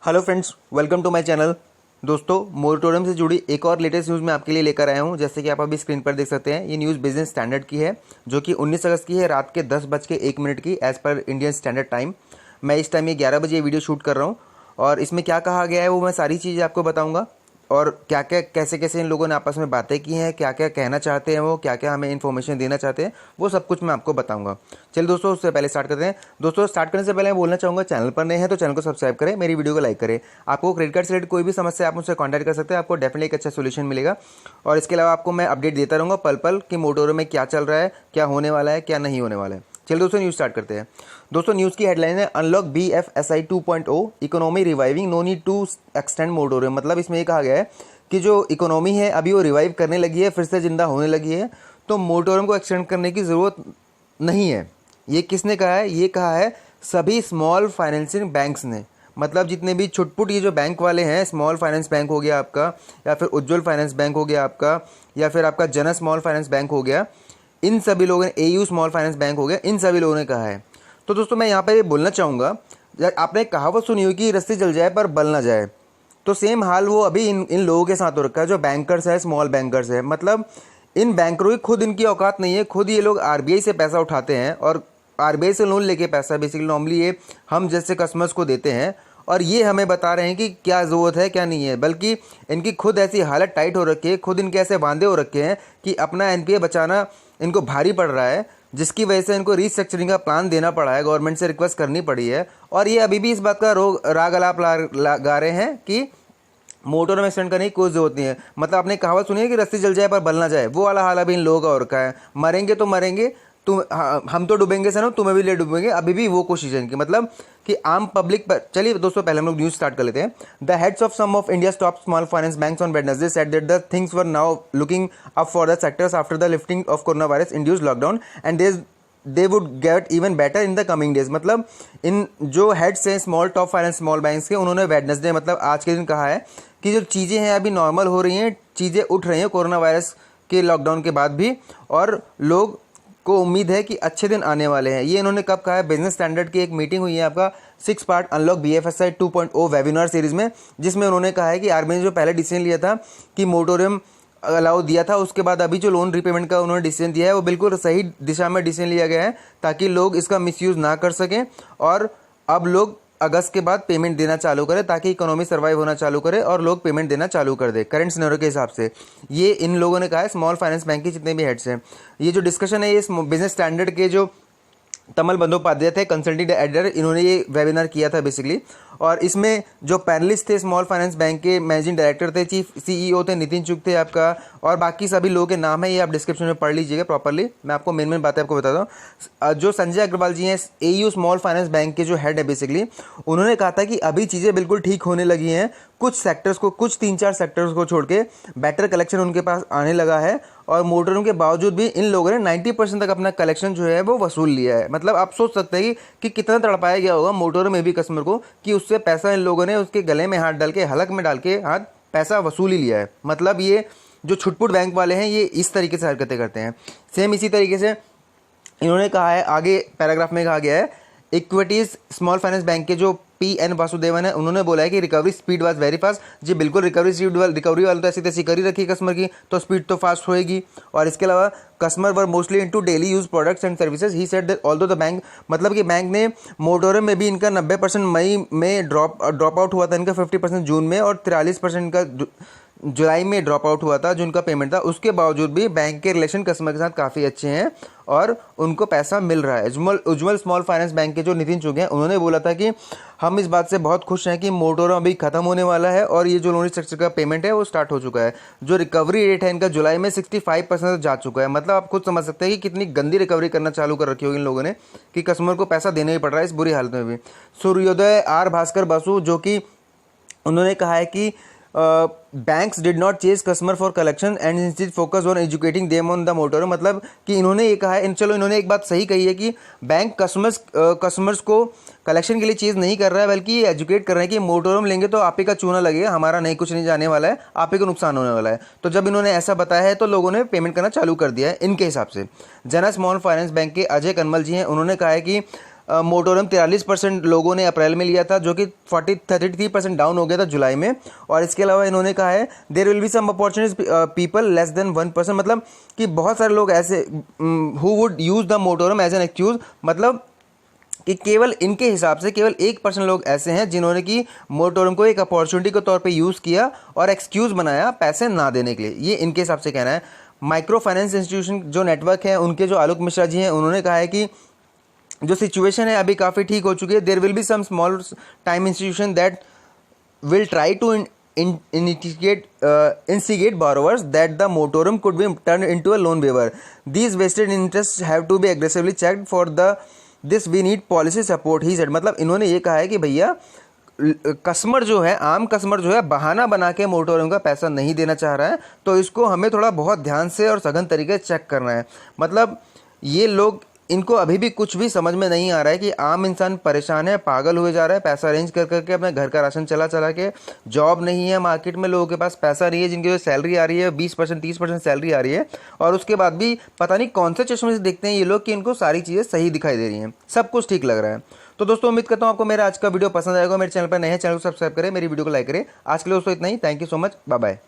Hello friends, welcome to my channel. दोस्तों, moratorium से जुड़ी एक और लेटेस्ट न्यूज़ मैं आपके लिए लेकर आया हूं। जैसे कि आप अभी स्क्रीन पर देख सकते हैं, ये न्यूज़ बिजनेस स्टैंडर्ड की है, जो कि 19 अगस्त की है, रात के 10:01 की, as per Indian standard time. मैं इस टाइम ये 11 बजे ये वीडियो शूट कर रहा हूँ और इसमें क्या कहा गया है वो मैं सारी चीज़ें आपको बताऊँगा। और क्या क्या कैसे कैसे इन लोगों ने आपस में बातें की हैं, क्या क्या कहना चाहते हैं, वो क्या क्या हमें इन्फॉर्मेशन देना चाहते हैं, वो सब कुछ मैं आपको बताऊंगा। चलिए दोस्तों, उससे पहले स्टार्ट करते हैं। दोस्तों, स्टार्ट करने से पहले मैं बोलना चाहूँगा, चैनल पर नए हैं तो चैनल को सब्सक्राइब करें, मेरी वीडियो को लाइक करें। आपको क्रेडिट कार्ड से रिलेटेड कोई भी समस्या आप मुझसे कॉन्टैक्ट कर सकते हैं, आपको डेफिनेटली एक अच्छा सोल्यूशन मिलेगा। और इसके अलावा आपको मैं अपडेट देता रहूँगा पल पल कि मोटोरो में क्या चल रहा है, क्या होने वाला है, क्या नहीं होने वाला है। चलिए दोस्तों, न्यूज़ स्टार्ट करते हैं। दोस्तों, न्यूज़ की हेडलाइन है unlock BFSI 2.0 economy reviving, no need to extend moratorium. मतलब इसमें ये कहा गया है कि जो इकोनॉमी है अभी वो रिवाइव करने लगी है, फिर से जिंदा होने लगी है, तो मोटोरियम को एक्सटेंड करने की ज़रूरत नहीं है। ये किसने कहा है? ये कहा है सभी स्मॉल फाइनेंसिंग बैंक्स ने। मतलब जितने भी छुटपुट ये जो बैंक वाले हैं, स्मॉल फाइनेंस बैंक हो गया आपका, या फिर उज्ज्वल फाइनेंस बैंक हो गया आपका, या फिर आपका जन स्मॉल फाइनेंस बैंक हो गया, इन सभी लोगों ने, AU स्मॉल फाइनेंस बैंक हो गया, इन सभी लोगों ने कहा है। तो दोस्तों, मैं यहाँ पर ये बोलना चाहूँगा, आपने कहावत सुनी हो कि रस्सी जल जाए पर बल ना जाए, तो सेम हाल वो अभी इन लोगों के साथ हो रखा है जो बैंकर्स है, स्मॉल बैंकर्स है। मतलब इन बैंकरों की खुद इनकी औकात नहीं है, खुद ये लोग RBI से पैसा उठाते हैं और RBI से लोन लेके पैसा बेसिकली नॉर्मली ये हम जैसे कस्टमर्स को देते हैं, और ये हमें बता रहे हैं कि क्या ज़रूरत है क्या नहीं है। बल्कि इनकी खुद ऐसी हालत टाइट हो रखी है, खुद इनके ऐसे वांदे हो रखे हैं कि अपना NPA बचाना इनको भारी पड़ रहा है, जिसकी वजह से इनको रीस्ट्रक्चरिंग का प्लान देना पड़ा है, गवर्नमेंट से रिक्वेस्ट करनी पड़ी है। और ये अभी भी इस बात का राग अलाप गा रहे हैं कि मोटर में एक्सटेंड करने की कोई जरूरत नहीं है। मतलब आपने कहावत सुनी है कि रस्सी जल जाए पर बल ना जाए, वो वाला हाल अभी इन लोगों का हो रखा है। मरेंगे तो मरेंगे, तुम हम तो डूबेंगे सर, तुम्हें भी ले डूबेंगे, अभी भी वो कोशिश है इनकी। मतलब कि आम पब्लिक पर। चलिए दोस्तों, पहले हम लोग न्यूज स्टार्ट कर लेते हैं। The heads of some of India's top small finance banks on Wednesday said that the things were now looking up for the sectors after the lifting of corona virus induced lockdown and they would get even better in the coming days. मतलब इन जो heads हैं small top finance small banks के, उन्होंने Wednesday मतलब आज के दिन कहा है कि जो चीज़ें हैं अभी नॉर्मल हो रही हैं, चीज़ें उठ रही हैं कोरोना वायरस के लॉकडाउन के बाद भी, और लोग को उम्मीद है कि अच्छे दिन आने वाले हैं। ये इन्होंने कब कहा है? बिजनेस स्टैंडर्ड की एक मीटिंग हुई है आपका 6 part unlock BFSI 2.0 webinar series में, जिसमें उन्होंने कहा है कि RBI ने जो पहले डिसीजन लिया था कि मोटोरियम अलाउ दिया था, उसके बाद अभी जो लोन रिपेमेंट का उन्होंने डिसीजन दिया है वो बिल्कुल सही दिशा में डिसीजन लिया गया है, ताकि लोग इसका मिसयूज ना कर सकें। और अब लोग अगस्त के बाद पेमेंट देना चालू करें, ताकि इकोनॉमी सर्वाइव होना चालू करे और लोग पेमेंट देना चालू कर दे करंट सिनेरियो के हिसाब से। ये इन लोगों ने कहा है, स्मॉल फाइनेंस बैंक के जितने भी हेड्स हैं। ये जो डिस्कशन है, ये बिजनेस स्टैंडर्ड के जो तमल बंदोपाध्याय थे, कंसल्टेंट एडिटर, इन्होंने ये वेबिनार किया था बेसिकली। और इसमें जो पैनलिस्ट थे, स्मॉल फाइनेंस बैंक के मैनेजिंग डायरेक्टर थे, चीफ CEO थे नितिन चुग थे आपका, और बाकी सभी लोगों के नाम है, ये आप डिस्क्रिप्शन में पढ़ लीजिएगा प्रॉपरली। मैं आपको मेन मेन बातें आपको बताता हूँ। जो संजय अग्रवाल जी हैं, AU स्मॉल फाइनेंस बैंक के जो हेड है बेसिकली, उन्होंने कहा था कि अभी चीज़ें बिल्कुल ठीक होने लगी हैं, कुछ सेक्टर्स को, कुछ 3-4 सेक्टर्स को छोड़ के बेटर कलेक्शन उनके पास आने लगा है। और मोटरों के बावजूद भी इन लोगों ने 90% तक अपना कलेक्शन जो है वो वसूल लिया है। मतलब आप सोच सकते हैं कि कितना तड़पाया गया होगा मोटरों में भी कस्टमर को, कि उससे पैसा इन लोगों ने उसके गले में हाथ डाल के, हलक में डाल के हाथ पैसा वसूल ही लिया है। मतलब ये जो छुटपुट बैंक वाले हैं, ये इस तरीके से हरकतें करते हैं। सेम इसी तरीके से इन्होंने कहा है, आगे पैराग्राफ में कहा गया है, इक्विटीज स्मॉल फाइनेंस बैंक के जो PN वासुदेवन है, उन्होंने बोला है कि recovery speed was very fast. जी बिल्कुल, रिकवरी वाले तो ऐसी तैसी कर ही रखी कस्टमर की, तो स्पीड तो फास्ट होएगी। और इसके अलावा customer were mostly into daily use products and services. He said that although the bank, मतलब कि बैंक ने मोटोरियम में भी इनका 90% मई में ड्रॉप आउट हुआ था, इनका 50% जून में, और 43% का जुलाई में ड्रॉप आउट हुआ था जो उनका पेमेंट था। उसके बावजूद भी बैंक के रिलेशन कस्टमर के साथ काफ़ी अच्छे हैं और उनको पैसा मिल रहा है। उज्ज्वल स्मॉल फाइनेंस बैंक के जो नितिन चुग हैं, उन्होंने बोला था कि हम इस बात से बहुत खुश हैं कि मोटोरियम अभी खत्म होने वाला है और ये जो लोन स्ट्रक्चर का पेमेंट है वो स्टार्ट हो चुका है। जो रिकवरी रेट है इनका जुलाई में 65% जा चुका है। मतलब आप खुद समझ सकते हैं कि कितनी गंदी रिकवरी करना चालू कर रखी होगी इन लोगों ने, कि कस्टमर को पैसा देना ही पड़ रहा है इस बुरी हालत में भी। सूर्योदय भास्कर बसु, जो कि उन्होंने कहा है कि banks did not chase customer for collection and instead focus on educating them on the motor. मतलब कि इन्होंने ये कहा है, चलो इन्होंने एक बात सही कही है कि बैंक कस्टमर्स को कलेक्शन के लिए चीज़ नहीं कर रहा है, बल्कि ये एजुकेट कर रहे हैं कि मोटोरम लेंगे तो आप ही का चूना लगेगा, हमारा नहीं, कुछ नहीं जाने वाला है, आप ही को नुकसान होने वाला है। तो जब इन्होंने ऐसा बताया है तो लोगों ने पेमेंट करना चालू कर दिया है इनके हिसाब से। जन स्मॉल फाइनेंस बैंक के अजय कनमल जी हैं, उन्होंने कहा है कि मोटोरम 43% लोगों ने अप्रैल में लिया था, जो कि 33% डाउन हो गया था जुलाई में। और इसके अलावा इन्होंने कहा है there will be some opportunities people less than 1%, मतलब कि बहुत सारे लोग ऐसे हु वुड यूज द मोटोरम एज एन एक्सक्यूज, मतलब कि केवल इनके हिसाब से केवल 1% लोग ऐसे हैं जिन्होंने कि मोटोरम को एक अपॉर्चुनिटी के तौर पे यूज़ किया और एक्सक्यूज़ बनाया पैसे ना देने के लिए। ये इनके हिसाब से कहना है। माइक्रो फाइनेंस इंस्टीट्यूशन जो नेटवर्क है उनके जो आलोक मिश्रा जी हैं, उन्होंने कहा है कि जो सिचुएशन है अभी काफ़ी ठीक हो चुकी है। There will be some small time institution that will try to instigate borrowers that the moratorium could be turned into a loan waiver. These vested interests have to be aggressively checked for this we need policy support, he said. मतलब इन्होंने ये कहा है कि भैया customer जो है, आम कस्टमर जो है बहाना बना के मोटोरम का पैसा नहीं देना चाह रहा है, तो इसको हमें थोड़ा बहुत ध्यान से और सघन तरीके से चेक करना है। मतलब ये लोग, इनको अभी भी कुछ भी समझ में नहीं आ रहा है कि आम इंसान परेशान है, पागल हुए जा रहा है, पैसा अरेंज कर करके अपने घर का राशन चला चला के, जॉब नहीं है मार्केट में, लोगों के पास पैसा नहीं है, जिनकी जो सैलरी आ रही है 20% 30% सैलरी आ रही है, और उसके बाद भी पता नहीं कौन से चश्मे से देखते हैं ये लोग कि इनको सारी चीज़ें सही दिखाई दे रही हैं, सब कुछ ठीक लग रहा है। तो दोस्तों उम्मीद करता हूँ आपको मेरा आज का वीडियो पसंद आएगा। मेरे चैनल पर नए हैं, चैनल को सब्सक्राइब करें, मेरी वीडियो को लाइक करें। आज के लिए दोस्तों इतना ही। Thank you so much, bye bye.